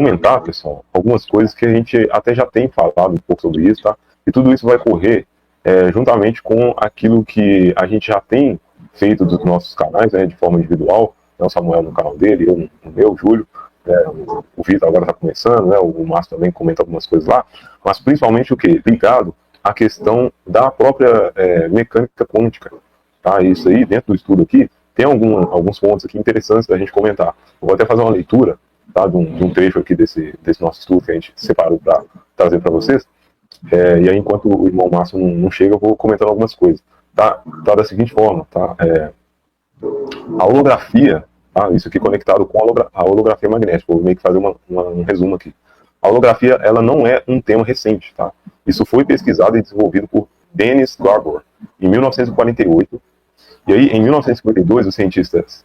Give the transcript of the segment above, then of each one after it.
comentar, pessoal, algumas coisas que a gente até já tem falado um pouco sobre isso, tá? E tudo isso vai correr juntamente com aquilo que a gente já tem feito dos nossos canais, né, de forma individual, né, o Samuel no canal dele, eu no meu, o Júlio, né, o Vitor agora está começando, né, o Márcio também comenta algumas coisas lá, mas principalmente o que? Ligado à questão da própria mecânica quântica. Tá? Isso aí, dentro do estudo aqui, tem alguns pontos aqui interessantes da gente comentar. Eu vou até fazer uma leitura, tá, de um trecho aqui desse nosso estudo que a gente separou para trazer para vocês. E aí, enquanto o irmão Márcio não chega, eu vou comentando algumas coisas. Tá da seguinte forma, tá? A holografia, tá? Isso aqui conectado com a holografia magnética. Vou meio que fazer um resumo aqui. A holografia, ela não é um tema recente, tá? Isso foi pesquisado e desenvolvido por Dennis Gabor em 1948. E aí, em 1952, os cientistas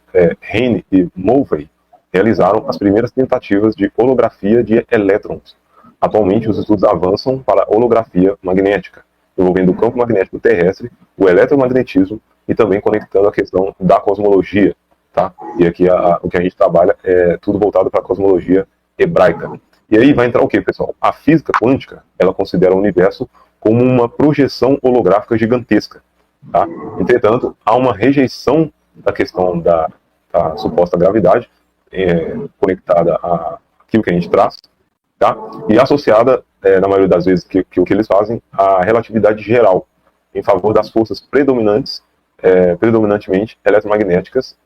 Heine e Mulvey realizaram as primeiras tentativas de holografia de elétrons. Atualmente, os estudos avançam para a holografia magnética, envolvendo o campo magnético terrestre, o eletromagnetismo e também conectando a questão da cosmologia. Tá? E aqui o que a gente trabalha é tudo voltado para a cosmologia hebraica. E aí vai entrar o que, pessoal? A física quântica, ela considera o universo como uma projeção holográfica gigantesca. Tá? Entretanto, há uma rejeição da questão da suposta gravidade conectada àquilo que a gente traz, tá? E associada, na maioria das vezes, que o que eles fazem, à relatividade geral, em favor das forças predominantemente eletromagnéticas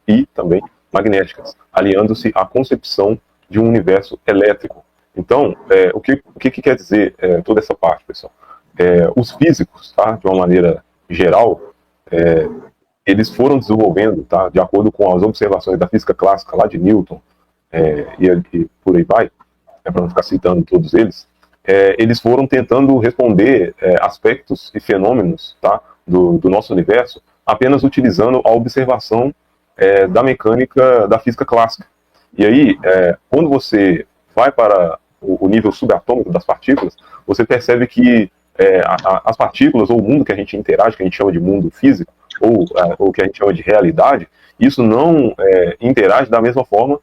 e também magnéticas, aliando-se à concepção de um universo elétrico. Então, o que quer dizer toda essa parte, pessoal? Os físicos, tá, de uma maneira geral, eles foram desenvolvendo, tá, de acordo com as observações da física clássica lá de Newton, e por aí vai, para não ficar citando todos eles, eles foram tentando responder aspectos e fenômenos, tá, do nosso universo apenas utilizando a observação da mecânica da física clássica. E aí, quando você vai para o nível subatômico das partículas, você percebe que as partículas, ou o mundo que a gente interage, que a gente chama de mundo físico, ou que a gente chama de realidade, isso não interage da mesma forma,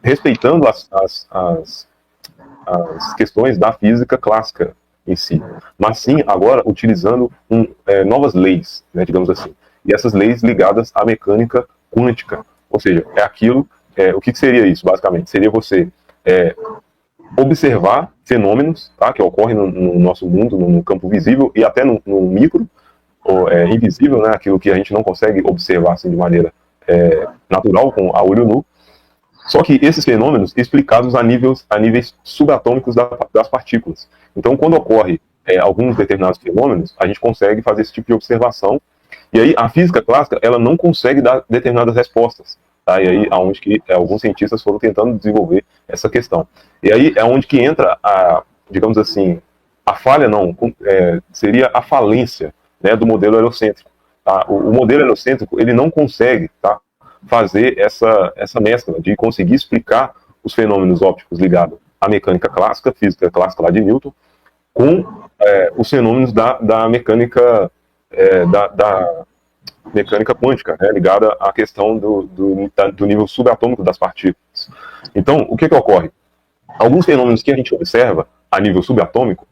respeitando as questões da física clássica em si, mas sim agora utilizando novas leis, né, digamos assim, e essas leis ligadas à mecânica quântica, ou seja, o que seria isso, basicamente? Seria você observar fenômenos, tá, que ocorrem no nosso mundo, no campo visível e até no micro, ou invisível, né, aquilo que a gente não consegue observar assim, de maneira natural, a olho nu. Só que esses fenômenos explicados a níveis subatômicos das partículas. Então, quando ocorre alguns determinados fenômenos, a gente consegue fazer esse tipo de observação. E aí, a física clássica, ela não consegue dar determinadas respostas. Tá? E aí, aonde que alguns cientistas foram tentando desenvolver essa questão. E aí é onde que entra digamos assim, a falha não, seria a falência, né, do modelo heliocêntrico. Tá? O modelo heliocêntrico, ele não consegue, tá, fazer essa mescla de conseguir explicar os fenômenos ópticos ligados à mecânica clássica, física clássica lá de Newton, com os fenômenos da mecânica da mecânica quântica, né, ligada à questão do nível subatômico das partículas. Então, o que ocorre? Alguns fenômenos que a gente observa a nível subatômico,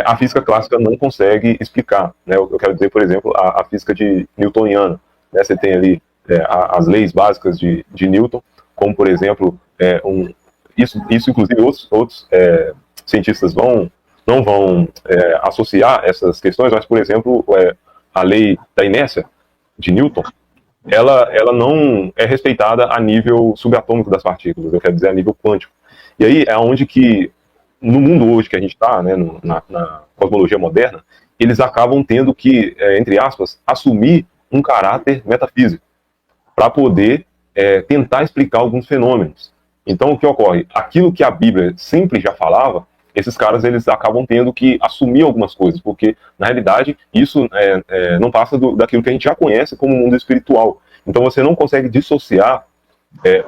a física clássica não consegue explicar. Né? Eu quero dizer, por exemplo, a física newtoniana. Né? Você tem ali as leis básicas de Newton, como, por exemplo, isso inclusive outros cientistas não vão associar essas questões, mas, por exemplo, a lei da inércia de Newton, ela não é respeitada a nível subatômico das partículas, eu quero dizer a nível quântico. E aí é onde que, no mundo hoje que a gente está, né, na cosmologia moderna, eles acabam tendo que, entre aspas, assumir um caráter metafísico para poder tentar explicar alguns fenômenos. Então, o que ocorre? Aquilo que a Bíblia sempre já falava, esses caras eles acabam tendo que assumir algumas coisas, porque, na realidade, isso não passa daquilo que a gente já conhece como mundo espiritual. Então, você não consegue dissociar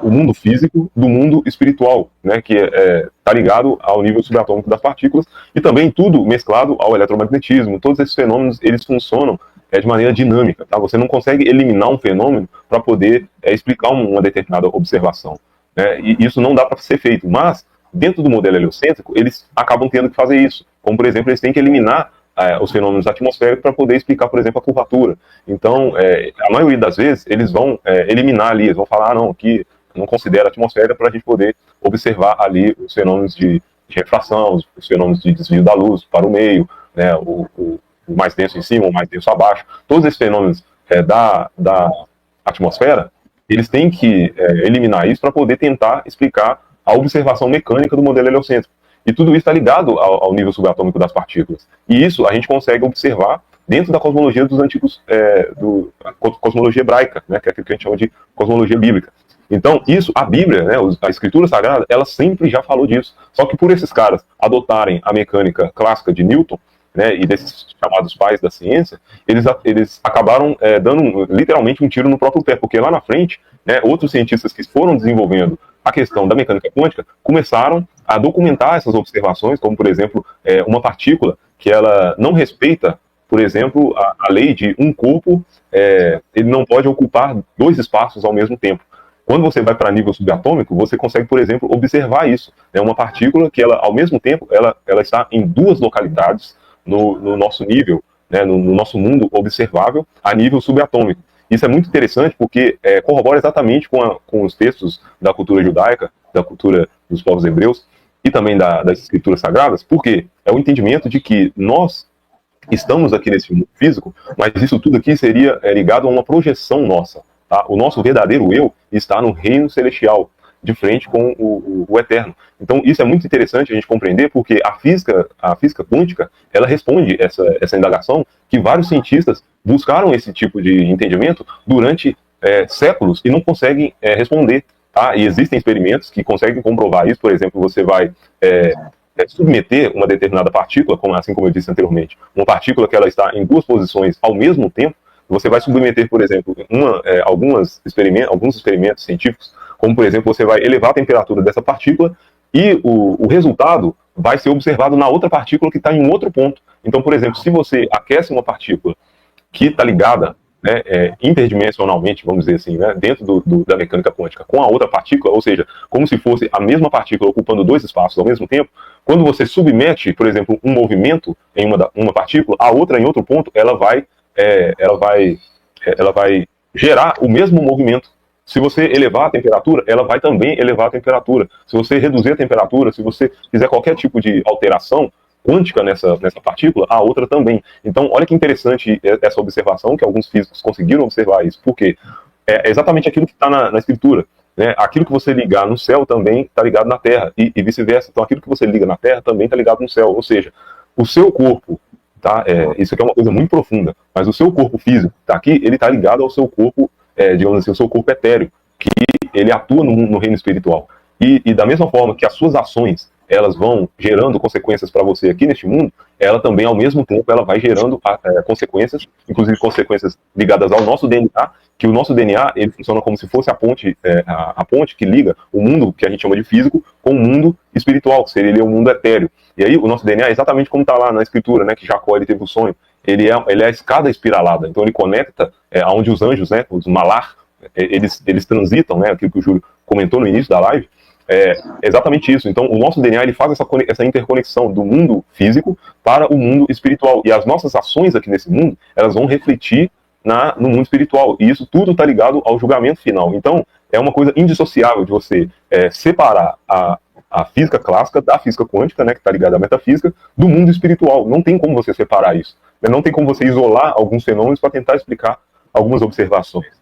o mundo físico do mundo espiritual, né, que está ligado ao nível subatômico das partículas, e também tudo mesclado ao eletromagnetismo. Todos esses fenômenos, eles funcionam de maneira dinâmica. Tá? Você não consegue eliminar um fenômeno para poder explicar uma determinada observação. Né? E isso não dá para ser feito, mas dentro do modelo heliocêntrico, eles acabam tendo que fazer isso. Como, por exemplo, eles têm que eliminar os fenômenos atmosféricos para poder explicar, por exemplo, a curvatura. Então, a maioria das vezes, eles vão eliminar ali, eles vão falar, não, que não considera a atmosfera para a gente poder observar ali os fenômenos de refração, os fenômenos de desvio da luz para o meio, né, o mais denso em cima, o mais denso abaixo. Todos esses fenômenos da atmosfera, eles têm que eliminar isso para poder tentar explicar a observação mecânica do modelo heliocêntrico. E tudo isso está ligado ao nível subatômico das partículas. E isso a gente consegue observar dentro da cosmologia dos antigos, cosmologia hebraica, né, que é aquilo que a gente chama de cosmologia bíblica. Então, isso, a Bíblia, né, a Escritura Sagrada, ela sempre já falou disso. Só que por esses caras adotarem a mecânica clássica de Newton, né, e desses chamados pais da ciência, eles acabaram dando literalmente um tiro no próprio pé, porque lá na frente, né, outros cientistas que foram desenvolvendo a questão da mecânica quântica começaram a documentar essas observações, como, por exemplo, uma partícula que ela não respeita, por exemplo, a lei de um corpo, ele não pode ocupar dois espaços ao mesmo tempo. Quando você vai para nível subatômico, você consegue, por exemplo, observar isso. É uma partícula que, ela, ao mesmo tempo, ela está em duas localidades no nosso nível, né, no nosso mundo observável, a nível subatômico. Isso é muito interessante porque corrobora exatamente com os textos da cultura judaica, da cultura dos povos hebreus e também das escrituras sagradas, porque é o entendimento de que nós estamos aqui nesse mundo físico, mas isso tudo aqui seria ligado a uma projeção nossa. Tá? O nosso verdadeiro eu está no reino celestial, de frente com o eterno. Então isso é muito interessante a gente compreender, porque a física quântica, ela responde essa indagação que vários cientistas buscaram esse tipo de entendimento durante séculos e não conseguem responder. Tá? E existem experimentos que conseguem comprovar isso. Por exemplo, você vai submeter uma determinada partícula, assim como eu disse anteriormente, uma partícula que ela está em duas posições ao mesmo tempo. Você vai submeter, por exemplo, alguns experimentos científicos, como, por exemplo, você vai elevar a temperatura dessa partícula e o resultado vai ser observado na outra partícula que está em um outro ponto. Então, por exemplo, se você aquece uma partícula que está ligada, né, interdimensionalmente, vamos dizer assim, né, dentro da mecânica quântica, com a outra partícula, ou seja, como se fosse a mesma partícula ocupando dois espaços ao mesmo tempo, quando você submete, por exemplo, um movimento em uma partícula, a outra em outro ponto, ela vai gerar o mesmo movimento. Se você elevar a temperatura, ela vai também elevar a temperatura. Se você reduzir a temperatura, se você fizer qualquer tipo de alteração quântica nessa partícula, a outra também. Então, olha que interessante essa observação, que alguns físicos conseguiram observar isso. Porque é exatamente aquilo que está na Escritura. Né? Aquilo que você ligar no céu também está ligado na Terra, e vice-versa. Então, aquilo que você liga na Terra também está ligado no céu. Ou seja, o seu corpo, tá? Isso aqui é uma coisa muito profunda, mas o seu corpo físico tá aqui, ele está ligado ao seu corpo, digamos assim, o seu corpo etéreo, que ele atua no reino espiritual. E da mesma forma que as suas ações, elas vão gerando consequências para você aqui neste mundo, ela também, ao mesmo tempo, ela vai gerando consequências, inclusive consequências ligadas ao nosso DNA, que o nosso DNA, ele funciona como se fosse a ponte que liga o mundo que a gente chama de físico com o mundo espiritual, que seria o mundo etéreo. E aí o nosso DNA é exatamente como está lá na Escritura, né, que Jacó ele teve o sonho. Ele é a escada espiralada, então ele conecta aonde os anjos, né, os malar, eles transitam, né, aquilo que o Júlio comentou no início da live. Exatamente isso. Então, o nosso DNA ele faz essa interconexão do mundo físico para o mundo espiritual. E as nossas ações aqui nesse mundo, elas vão refletir no mundo espiritual. E isso tudo está ligado ao julgamento final. Então, é uma coisa indissociável de você separar a física clássica da física quântica, né, que está ligada à metafísica, do mundo espiritual. Não tem como você separar isso. Não tem como você isolar alguns fenômenos para tentar explicar algumas observações.